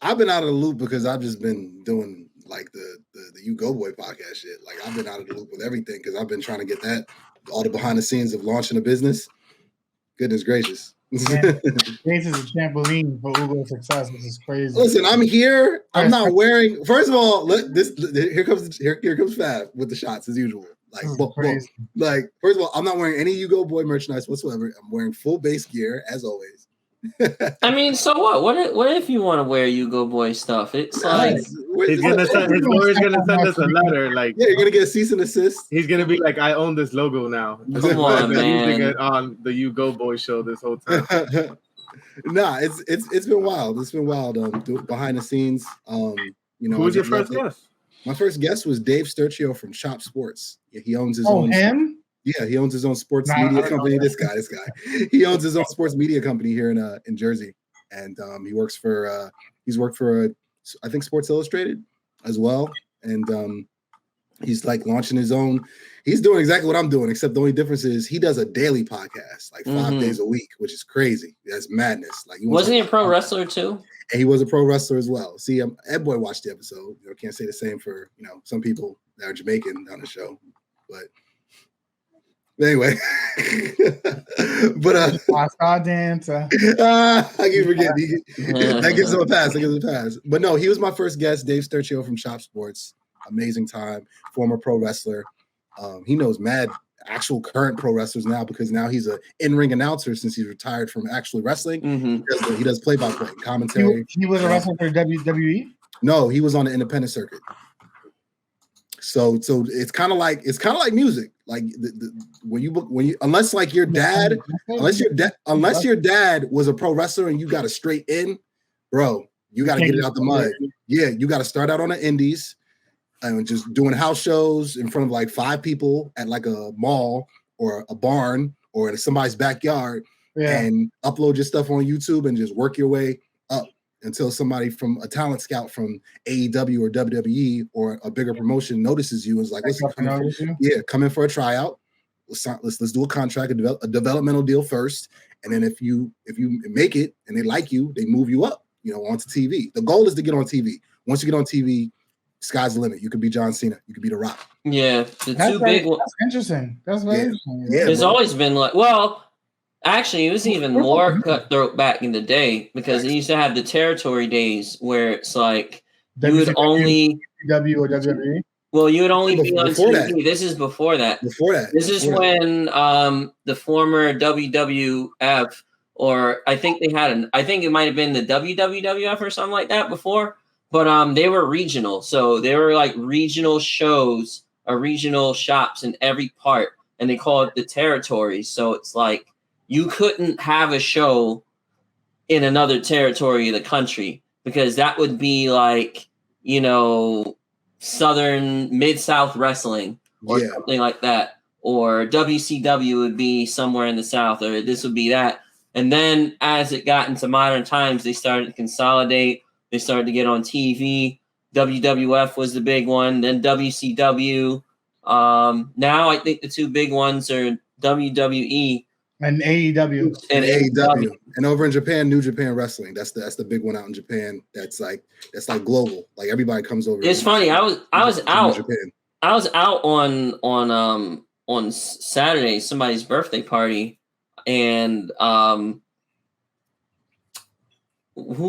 I've been out of the loop because I've just been doing like the Ugoboy podcast shit. Like I've been out of the loop with everything because I've been trying to get that all the behind the scenes of launching a business. Goodness gracious. This is a trampoline for Ugo's success. This is crazy. Listen, I'm here. I'm not wearing. First of all, here comes Fab with the shots as usual. Like, first of all, I'm not wearing any Ugoboy merchandise whatsoever. I'm wearing full base gear as always. I mean, so what? What if you want to wear Ugoboy stuff? It's like his lawyer's gonna send us a letter. Like, yeah, you're gonna get a cease and desist. He's gonna be like, I own this logo now. Come on, man. Using it on the Ugoboy show this whole time. Nah, it's been wild. It's been wild. Behind the scenes. Who was your first guest? My first guest was Dave Sturcio from Chop Sports. Yeah, he owns his own. Him? Yeah, he owns his own sports media company. This guy. He owns his own sports media company here in Jersey, and he works for. He's worked for I think Sports Illustrated as well, and he's like launching his own. He's doing exactly what I'm doing, except the only difference is he does a daily podcast, like 5 days a week, which is crazy. That's madness. Like, wasn't he a pro wrestler too? And he was a pro wrestler as well. See, Ed Boy watched the episode. Can't say the same for some people that are Jamaican on the show, but. Anyway, but I dancer. I keep forgetting. That gives him a pass. But no, he was my first guest, Dave Sturcio from Chop Sports. Amazing time, former pro wrestler. He knows mad actual current pro wrestlers now because now he's an in-ring announcer since he's retired from actually wrestling. He does play-by-play commentary. He was a wrestler for WWE? No, he was on the independent circuit. So it's kind of like music. Like when you unless your dad was a pro wrestler and you got a straight in, bro, you got to get it out the mud. Yeah, you got to start out on the indies and just doing house shows in front of like 5 people at like a mall or a barn or in somebody's backyard, and upload your stuff on YouTube and just work your way up until somebody from a talent scout from AEW or WWE or a bigger promotion notices you and is like, listen, come in for a tryout. Let's do a contract, a developmental deal first. And then if you make it and they like you, they move you up, onto TV. The goal is to get on TV. Once you get on TV, sky's the limit. You could be John Cena. You could be The Rock. Yeah. That's interesting. That's very interesting. Yeah, there's always been like, actually, it was even more cutthroat back in the day because it used to have the territory days where it's like you would only W or WWE. Well, you would only be on TV. That. This is before that. This is when the former WWF, or I think they had I think it might have been the WWF or something like that before, but they were regional. So they were like regional shows or regional shops in every part, and they called it the territories. So it's like you couldn't have a show in another territory of the country because that would be like, Mid-South wrestling or something like that. Or WCW would be somewhere in the South, or this would be that. And then as it got into modern times, they started to consolidate. They started to get on TV. WWF was the big one. Then WCW. Now I think the 2 big ones are WWE and AEW. And over in Japan, New Japan Wrestling. That's the big one out in Japan. That's like global. Like everybody comes over. It's funny. I was out. Japan. I was out on Saturday, somebody's birthday party, and who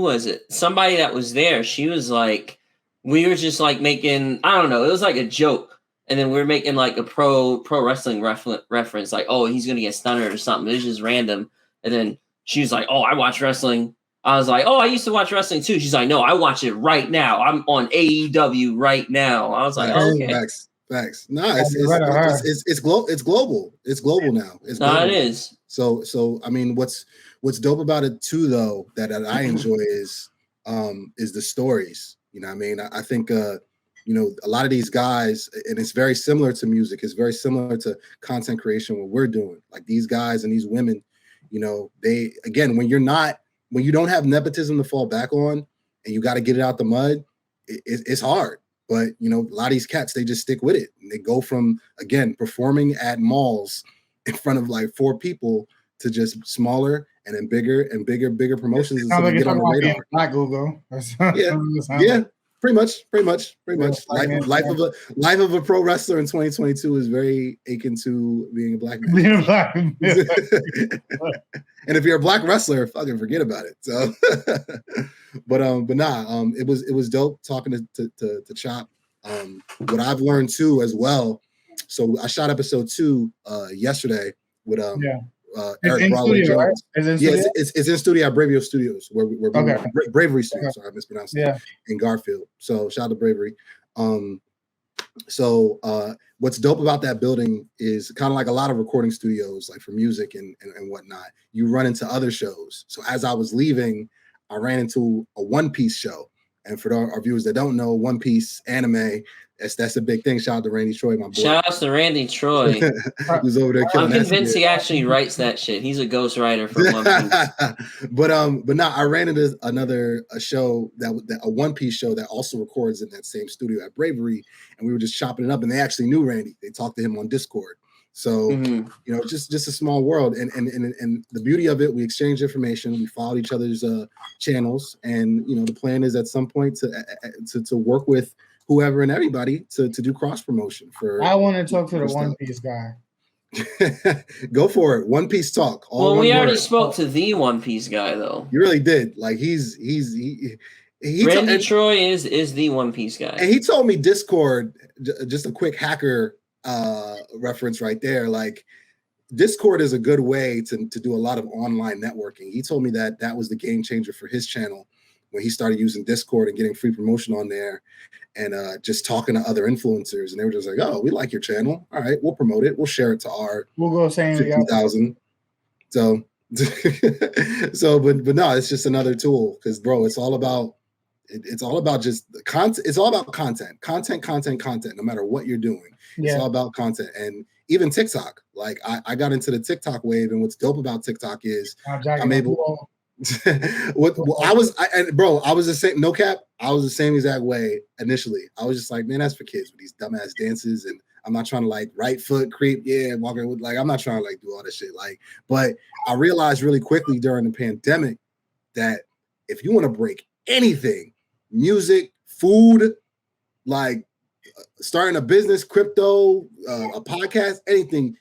was it? Somebody that was there. She was like, we were just like making, I don't know, it was like a joke. And then we were making like a pro wrestling reference, like, oh, he's gonna get stunned or something. It was just random. And then she was like, oh, I watch wrestling. I was like, oh, I used to watch wrestling too. She's like, no, I watch it right now. I'm on AEW right now. I was like, oh, okay. Facts. No, it's global. It's global now. It's global. No, it is. So I mean, what's dope about it too, though, that I enjoy is the stories. I mean, I think a lot of these guys, and it's very similar to music. It's very similar to content creation, what we're doing. Like these guys and these women, they, again, when you don't have nepotism to fall back on and you got to get it out the mud, it's hard. But, a lot of these cats, they just stick with it. And they go from, again, performing at malls in front of like 4 people to just smaller and then bigger promotions. Sounds like get on the radar. Black Ugo. Yeah. Pretty much. Life of a pro wrestler in 2022 is very akin to being a black man. And if you're a black wrestler, fucking forget about it. So, it was dope talking to Chop. What I've learned too as well. So I shot episode 2 yesterday with Eric Broadway Jones. Right? It's in studio at Bravio Studios, where Bravery Studios. Sorry, I mispronounced it. In Garfield. So shout out to Bravery. What's dope about that building is kind of like a lot of recording studios, like for music and whatnot. You run into other shows. So as I was leaving, I ran into a One Piece show. And for our viewers that don't know, One Piece anime, that's a big thing. Shout out to Randy Troy, my boy. Shout out to Randy Troy. Who's over there killing. I'm convinced he actually writes that shit. He's a ghost writer for One Piece. But I ran into a show a One Piece show that also records in that same studio at Bravery, and we were just chopping it up. And they actually knew Randy. They talked to him on Discord. So just a small world, and the beauty of it, we exchanged information, we followed each other's channels, and the plan is at some point to work with whoever and everybody to do cross promotion for. I want to talk to the One Piece guy. Go for it. One Piece talk. We already spoke to the One Piece guy though. You really did. Like he Randy Troy is the One Piece guy, and he told me Discord. Just a quick hacker reference right there. Like Discord is a good way to do a lot of online networking. He told me that was the game changer for his channel when he started using Discord and getting free promotion on there, and just talking to other influencers, and they were just like, "Oh, we like your channel. All right, we'll promote it. We'll share it to our 50,000." So, but no, it's just another tool because, bro, it's all about just the content. It's all about content. No matter what you're doing, it's all about content. And even TikTok, like I got into the TikTok wave, and what's dope about TikTok is I'm able. I was the same. No cap. I was the same exact way initially. I was just like, man, that's for kids with these dumbass dances, and I'm not trying to like right foot creep, walking with I'm not trying to like do all this shit. But I realized really quickly during the pandemic that if you want to break anything, music, food, like starting a business, crypto, a podcast, anything,